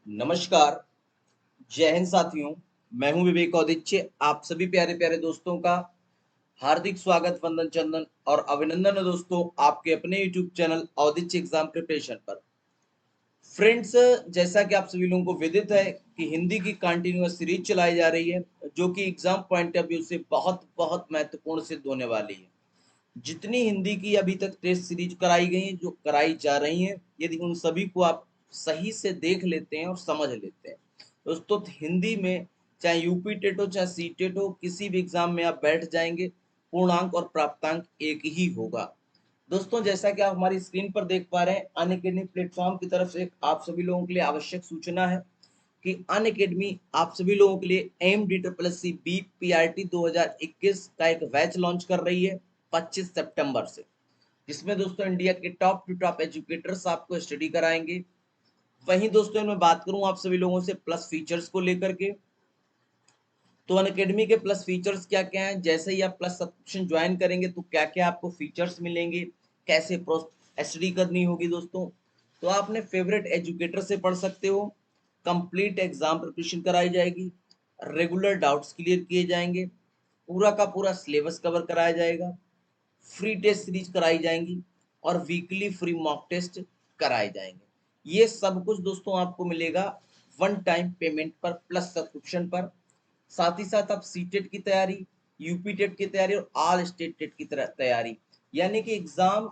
नमस्कार, जय हिंद साथियों। मैं हूं विवेक औदिच्य। आप सभी प्यारे प्यारे दोस्तों का हार्दिक स्वागत, वंदन, चंदन और अभिनंदन है दोस्तों आपके अपने YouTube channel Audichya exam preparation पर। फ्रेंड्स, जैसा कि आप सभी लोगों को विदित है कि हिंदी की कंटिन्यूअस सीरीज चलाई जा रही है, जो कि एग्जाम पॉइंट ऑफ व्यू से बहुत बहुत महत्वपूर्ण सिद्ध होने वाली है। जितनी हिंदी की अभी तक टेस्ट सीरीज कराई गई हैं, जो कराई जा रही हैं, यदि उन सभी को आप सही से देख लेते हैं और समझ लेते हैं दोस्तों, तो हिंदी में चाहे यूपी टेट हो चाहे सी टेट हो, किसी भी एग्जाम में आप बैठ जाएंगे, पूर्णांक और प्राप्तांक एक ही होगा। दोस्तों, जैसा कि आप हमारी स्क्रीन पर देख पा रहे हैं, अनअकैडमी प्लेटफॉर्म की तरफ से आप सभी लोगों के लिए आवश्यक सूचना है कि अनअकैडमी आप सभी लोगों के लिए MD+C BPRT 2021 का एक बैच लॉन्च कर रही है 25 सितंबर से, जिसमें दोस्तों इंडिया के टॉप टू टॉप एजुकेटर्स आपको स्टडी कराएंगे। वहीं दोस्तों, मैं बात करूं आप सभी लोगों से प्लस फीचर्स को लेकर के, तो अनअकैडमी के प्लस फीचर्स क्या क्या हैं, जैसे ही आप प्लस सब्सक्रिप्शन ज्वाइन करेंगे तो क्या क्या आपको फीचर्स मिलेंगे, कैसे स्टडी करनी होगी दोस्तों। तो आप अपने फेवरेट एजुकेटर से पढ़ सकते हो, कंप्लीट एग्जाम प्रिपरेशन कराई जाएगी, रेगुलर डाउट्स क्लियर किए जाएंगे, पूरा का पूरा सिलेबस कवर कराया जाएगा, फ्री टेस्ट सीरीज कराई जाएंगी और वीकली फ्री मॉक टेस्ट कराए जाएंगे। ये सब कुछ दोस्तों आपको मिलेगा वन टाइम पेमेंट पर, प्लस सब्सक्रिप्शन पर। साथ ही साथ आप सी टेट की तैयारी, यूपी टेट की तैयारी और ऑल स्टेट टेट की तैयारी, यानी कि एग्जाम,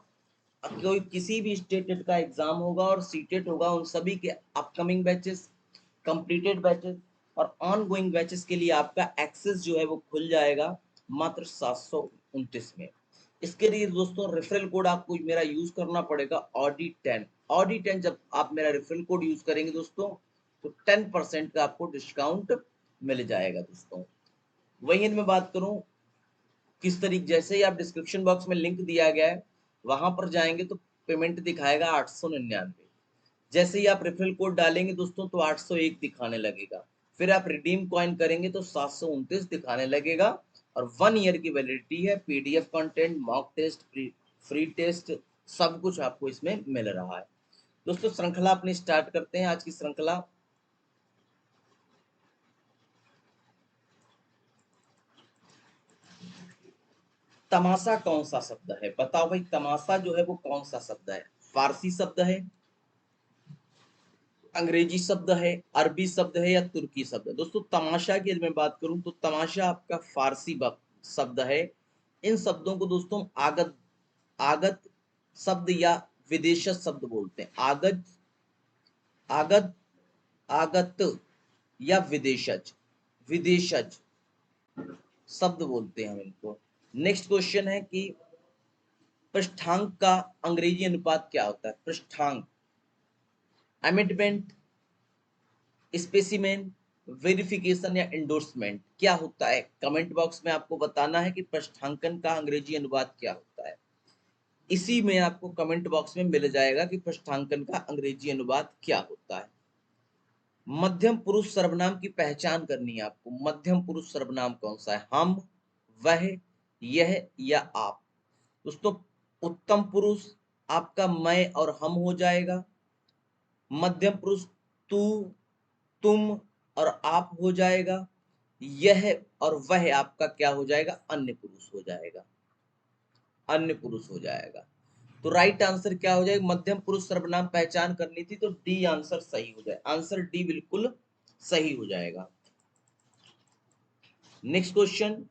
कोई किसी भी स्टेट टेट का एग्जाम होगा और सी टेट होगा, उन सभी के अपकमिंग बैचेस, कंप्लीटेड बैचेस और ऑन गोइंग बैचेस के लिए आपका एक्सेस जो है वो खुल जाएगा मात्र 729 में। इसके लिए दोस्तों रेफरल कोड आपको मेरा यूज करना पड़ेगा, ऑडी 10। ऑडी 10 जब आप मेरा रेफरल कोड यूज करेंगे दोस्तों, तो 10% का आपको डिस्काउंट मिल जाएगा दोस्तों। वहीं मैं बात करूं किस तरीके, जैसे ही आप डिस्क्रिप्शन बॉक्स में लिंक दिया गया है वहां पर जाएंगे तो पेमेंट दिखाएगा 899। जैसे ही आप रेफरल कोड डालेंगे दोस्तों तो 801 दिखाने लगेगा, फिर आप रिडीम कॉइन करेंगे तो 729 दिखाने लगेगा। और 1 ईयर की वैलिडिटी है, PDF content, mock test, free test, सब कुछ आपको इसमें मिल रहा है दोस्तों। श्रृंखला अपनी स्टार्ट करते हैं, आज की श्रृंखला। तमाशा कौन सा शब्द है, बताओ भाई, तमाशा जो है वो कौन सा शब्द है? फारसी शब्द है, अंग्रेजी शब्द है, अरबी शब्द है या तुर्की शब्द है? दोस्तों, तमाशा की यदि मैं बात करूं तो तमाशा आपका फारसी शब्द है। इन शब्दों को दोस्तों आगत आगत शब्द या विदेशज शब्द बोलते हैं। आगत आगत आगत या विदेशज, विदेशज शब्द बोलते हैं हम इनको। नेक्स्ट क्वेश्चन है कि पृष्ठांक का अंग्रेजी अनुपात क्या होता है? पृष्ठांक, अमेंडमेंट, स्पेसिमेन, वेरिफिकेशन या इंडोर्समेंट क्या होता है? कमेंट बॉक्स में आपको बताना है कि पृष्ठांकन का अंग्रेजी अनुवाद क्या होता है। इसी में आपको कमेंट बॉक्स में मिल जाएगा कि पृष्ठांकन का अंग्रेजी अनुवाद क्या होता है। मध्यम पुरुष सर्वनाम की पहचान करनी है आपको। मध्यम पुरुष सर्वनाम कौन सा है? हम, वह, यह या आप? दोस्तों, उत्तम पुरुष आपका मैं और हम हो जाएगा। मध्यम पुरुष तू, तुम और आप हो जाएगा। यह और वह आपका क्या हो जाएगा? अन्य पुरुष हो जाएगा, अन्य पुरुष हो जाएगा। तो राइट आंसर क्या हो जाएगा? मध्यम पुरुष सर्वनाम पहचान करनी थी तो डी आंसर सही हो जाए, आंसर डी बिल्कुल सही हो जाएगा। नेक्स्ट क्वेश्चन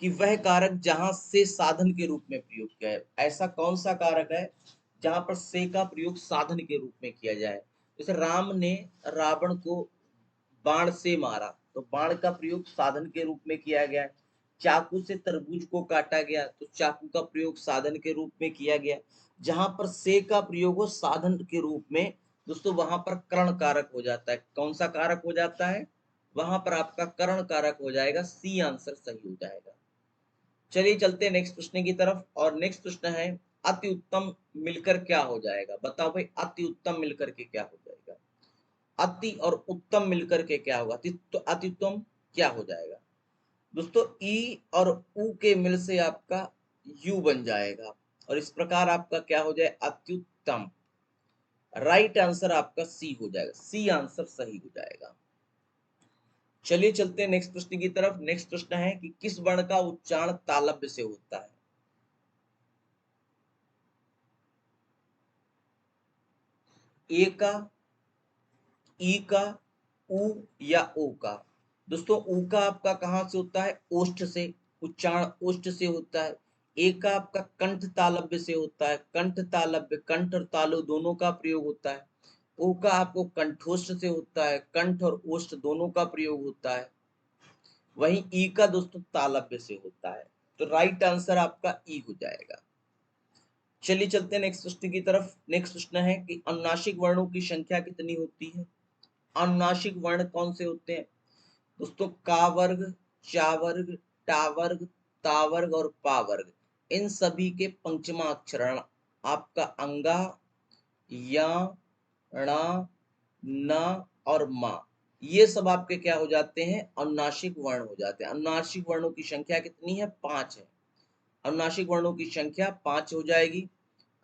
कि वह कारक जहां से साधन के रूप में प्रयोग किया है, ऐसा कौन सा कारक है जहां पर से का प्रयोग साधन के रूप में किया जाए? जैसे राम ने रावण को बाण से मारा, तो बाण का प्रयोग साधन के रूप में किया गया। चाकू से तरबूज को काटा गया तो चाकू का प्रयोग साधन के रूप में किया गया। जहां पर से का प्रयोग हो साधन के रूप में दोस्तों, वहां पर कर्ण कारक हो जाता है। कौन सा कारक हो जाता है? वहां पर आपका कर्ण कारक हो जाएगा, सी आंसर सही हो जाएगा। चलिए चलते हैं नेक्स्ट प्रश्न की तरफ, और नेक्स्ट प्रश्न है अति उत्तम मिलकर क्या हो जाएगा? बताओ भाई, अति उत्तम मिलकर के क्या हो जाएगा? अति और उत्तम मिलकर के क्या होगा? तो अति उत्तम क्या हो जाएगा दोस्तों? ई और उ के मिल से आपका यू बन जाएगा और इस प्रकार आपका क्या हो जाए? अत्युत्तम। राइट आंसर आपका सी हो जाएगा, सी आंसर सही हो जाएगा। चलिए चलते हैं नेक्स्ट प्रश्न की तरफ। नेक्स्ट प्रश्न है कि किस वर्ण का उच्चारण तालव्य से होता है? ए का, ई का, उ या ओ का? दोस्तों उ का आपका कहां से होता है? ओष्ठ से, उच्चारण ओष्ठ से होता है। ए का आपका कंठ तालव्य से होता है, कंठ तालव्य, कंठ और तालु दोनों का प्रयोग होता है। ओ का आपको कंठोष्ठ से होता है, कंठ और ओष्ठ दोनों का प्रयोग होता है। वहीं ई का दोस्तों तालव्य से होता है। तो राइट आंसर आपका ई हो जाएगा। चलिए चलते हैं नेक्स्ट प्रश्न की तरफ। नेक्स्ट प्रश्न है कि अनुनासिक वर्णों की संख्या कितनी होती है? अनुनासिक वर्ण कौन से होते हैं? दोस्तों का वर्ग, चा वर्ग, टा वर्ग, ता वर्ग और पा वर्ग, इन सभी के पंचमा अक्षरण आपका अंगा, या, णा, न और मा, ये सब आपके क्या हो जाते हैं? अनुनासिक वर्ण हो जाते हैं। अनुनासिक वर्णों की संख्या कितनी है? 5 है। अनुनासिक वर्णों की संख्या 5 हो जाएगी।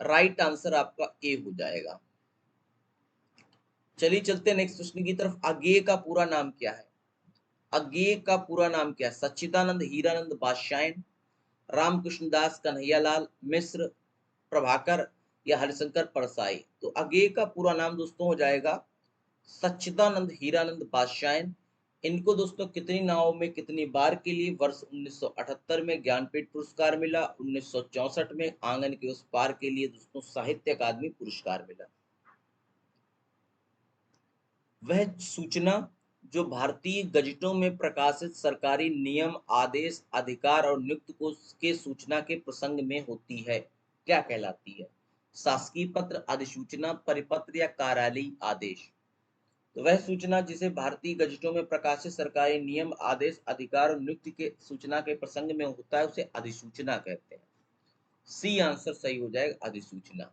राइट आंसर आपका ए हो जाएगा। चलिए चलते हैं नेक्स्ट प्रश्न की तरफ। अज्ञेय का पूरा नाम क्या है? अज्ञेय का पूरा नाम क्या है? सच्चिदानंद हीरानंद बादशायन, रामकृष्ण दास कन्हैयालाल मिश्र, प्रभाकर या हरिशंकर परसाई? तो अज्ञेय का पूरा नाम दोस्तों हो जाएगा सच्चिदानंद हीरानंद बादशायन। इनको दोस्तों कितनी नावों में कितनी बार के लिए वर्ष 1978 में ज्ञानपीठ पुरस्कार मिला, 1964 में आंगन के उस पार के लिए दोस्तों साहित्य अकादमी पुरस्कार मिला। वह सूचना जो भारतीय गजटों में प्रकाशित सरकारी नियम, आदेश, अधिकार और नियुक्ति को के सूचना के प्रसंग में होती है, क्या कहलाती है? शासकीय पत्र, अधिसूचना, परिपत्र या कार्यालयीय आदेश? तो वह सूचना जिसे भारतीय गजटों में प्रकाशित सरकारी नियम, आदेश, अधिकार और नियुक्ति के सूचना के प्रसंग में होता है, उसे अधिसूचना कहते हैं। सी आंसर सही हो जाएगा, अधिसूचना।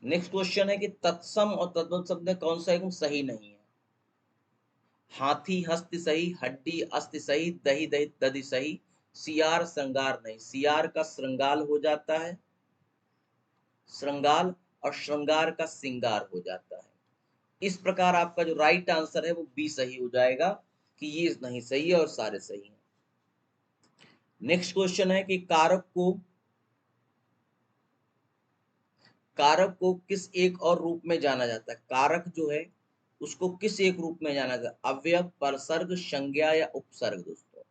नेक्स्ट क्वेश्चन है कि तत्सम और तद्भव शब्द में कौन सा एकदम सही नहीं है? हाथी हस्त सही, हड्डी अस्त सही, दही दही दधि सही, सियार श्रृंगार नहीं। सियार का श्रृंगाल हो जाता है, श्रृंगाल, और श्रृंगार का सिंगार हो जाता है। इस प्रकार आपका जो राइट आंसर है वो बी सही हो जाएगा कि ये नहीं सही है और सारे सही हैं। नेक्स्ट क्वेश्चन है कि कारक को किस एक और रूप में जाना जाता है? कारक जो है उसको किस एक रूप में जाना जाता है? अव्यय, परसर्ग, संज्ञा या उपसर्ग? दोस्तों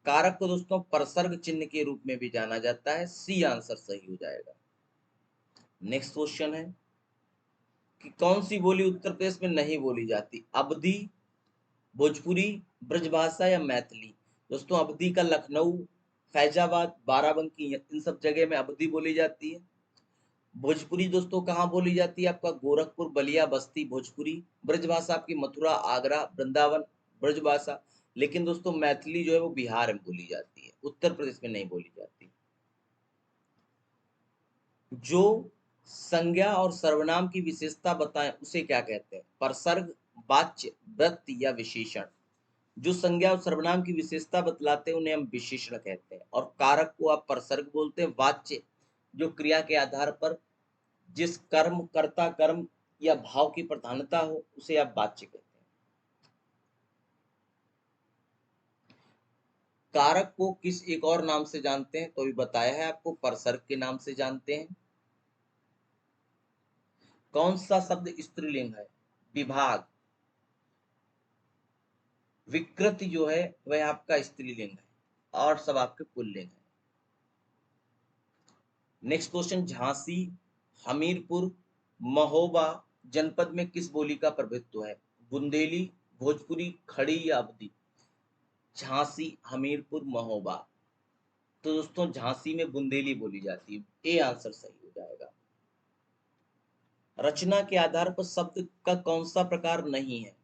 कारक को दोस्तों परसर्ग चिन्ह के रूप में भी जाना जाता है। सी आंसर सही हो जाएगा। नेक्स्ट क्वेश्चन है कि कौन सी बोली उत्तर प्रदेश में नहीं बोली जाती? अवधी, भोजपुरी, ब्रजभाषा या मैथिली? दोस्तों अवधी का लखनऊ, फैजाबाद, बाराबंकी, इन सब जगह में अवधी बोली जाती है। भोजपुरी दोस्तों कहाँ बोली जाती है? आपका गोरखपुर, बलिया, बस्ती भोजपुरी। ब्रजभाषा आपकी मथुरा, आगरा, वृंदावन ब्रजभाषा। लेकिन दोस्तों मैथिली जो है वो बिहार में बोली जाती है, उत्तर प्रदेश में नहीं बोली जाती। जो संज्ञा और सर्वनाम की विशेषता बताएं उसे क्या कहते हैं? परसर्ग, वाच्य, वृत्ति या विशेषण? जो संज्ञा और सर्वनाम की विशेषता बतलाते हैं उन्हें हम विशेषण कहते हैं। और कारक को आप परसर्ग बोलते हैं। वाच्य जो क्रिया के आधार पर जिस कर्म, कर्ता, कर्म या भाव की प्रधानता हो उसे आप वाच्य कहते हैं। कारक को किस एक और नाम से जानते हैं? तो अभी बताया है आपको, परसर्ग के नाम से जानते हैं। कौन सा शब्द स्त्रीलिंग है? विभाग, विकृति जो है वह आपका स्त्रीलिंग है और सब आपके पुल्लिंग है। नेक्स्ट क्वेश्चन, झांसी, हमीरपुर, महोबा जनपद में किस बोली का प्रभुत्व है? बुंदेली, भोजपुरी, खड़ी या अवधी? झांसी, हमीरपुर, महोबा। तो दोस्तों झांसी में बुंदेली बोली जाती है। ए आंसर सही हो जाएगा। रचना के आधार पर शब्द का कौन सा प्रकार नहीं है?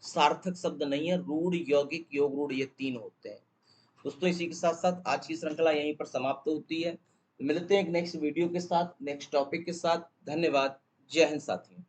सार्थक शब्द नहीं है। रूढ़, यौगिक, योग रूढ़, ये तीन होते हैं। दोस्तों इसी के साथ साथ आज की श्रृंखला यहीं पर समाप्त होती है। मिलते हैं एक नेक्स्ट वीडियो के साथ, नेक्स्ट टॉपिक के साथ। धन्यवाद। जय हिंद साथियों।